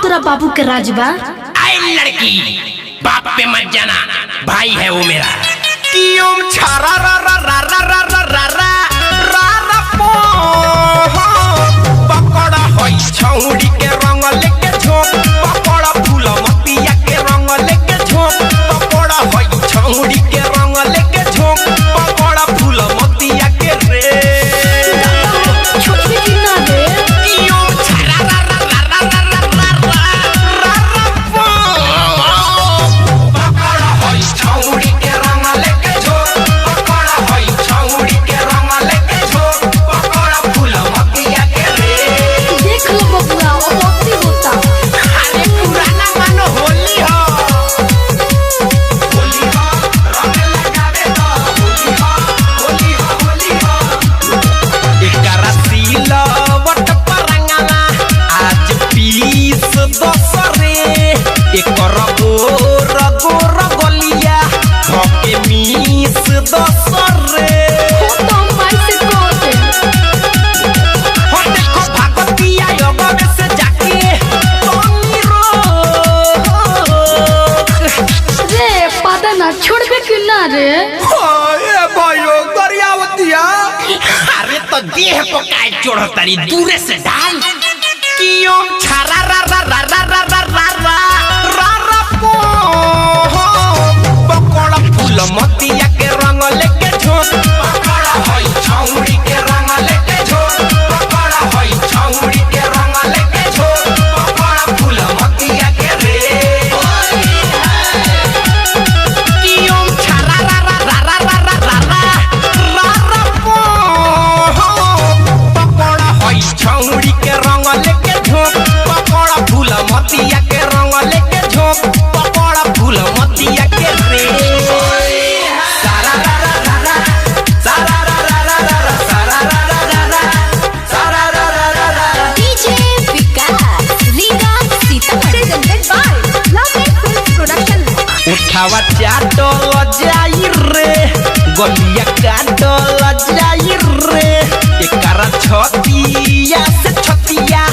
तोरा बाबू के राजबा। आई लड़की बाप पे मत जाना, भाई है वो मेरा। छारा रा रा रा रा रा रा रा रा रा रा पो पकड़ा होई छौड़ी के रंग लेके झोंक, पकड़ा फूल मतिया के रंग लेके झोंक, पकड़ा होई छौड़ी के रंग लेके झोंक, पकड़ा फूल मतिया के रे छोटी की ना रे। छारा रा रा रा रा रा रा रा रा रा पो पकड़ा होई छौड़ी के रंग लेके झोंक, पकड़ा होई छौड़ी के रंग लेके झोंक, पकड़ा फूल मतिया के रे। देख लो बबुआ वो मोती होता। अरे पुराना मानो होली हो रंग लगावे तो होली हो एकरा सिलवट परंगना आज पीस दसरे, एकर गोर गोर गलिया धके मीस दसरे। हो तो माई से कोते। हो देखो भागतिया योगवे से जाके तोनी रोक। रे पता ना छोड़बे कि ना रे। ए भाइयों दरियावतिया। अरे तो देह को काय चोड़ तारी दूरे से डाल। छारा रा रा रा रा रा रा रा रा रा रा पो पकड़ा फूल मतिया के रंग लेके झोंक, पकड़ा होई छौड़ी के रंग लेके झोंक, पकड़ा होई छौड़ी के रंग लेके झोंक, पकड़ा फूल मतिया के रे। छारा रा रा रा रा रा रा रा रा रा पो पकड़ा होई छौड़ी के रंग लेके झोंक, पकड़ा फूल मतिया के रंग लेके झोंक, पकड़ा फूल मतिया के रे। सारा रा रा रा रा सारा रा रा रा रा सारा रा रा रा रा सारा रा रा रा रा। DJ Vikas Riga Sitamarhi presented by lovely film production. उठावा चाटल जाई रे गलिया काटल जाई रे, एकरा छतिया से छतिया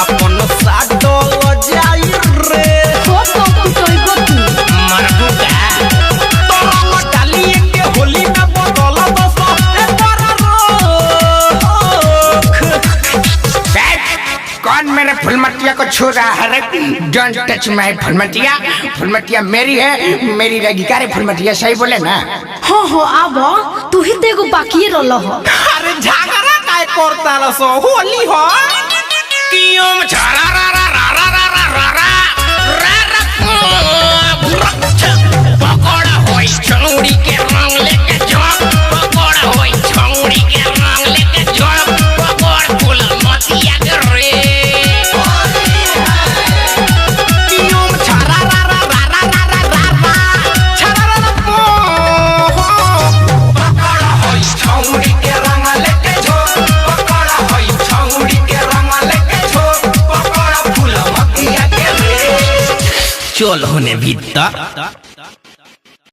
अपन साटल जाई रे। हो तो कुटोइबो तू। मरबुका तोरा मटाली के होली में बदल दस एकर रोक। कौन मेरे फुलमतिया को छू रहा है? डोंट टच माय फुलमतिया। फुलमतिया मेरी है, मेरी रहेगी। क्या रे फुलमतिया सही बोले ना? हो आबो तू ही तो एगो बाकी रहलो हो। अरे झगड़ा काय करता रसो होली हो। छारा रा रा रा रा रा रा रा रा रा रा पकड़ा होई छौड़ी के रंग लेके झोंक, पकड़ा होई छौड़ी के रंग लेके झोंक, पकड़ फूल मतिया के रे। छारा रा रा रा रा रा रा रा रा छारा रा पो पकड़ा होई छौड़ी के रंग लेके झोंक, पकड़ा होई छौड़ी के रंग लेके झोंक, पकड़ा फूल मतिया के रे। चल होने भीतर।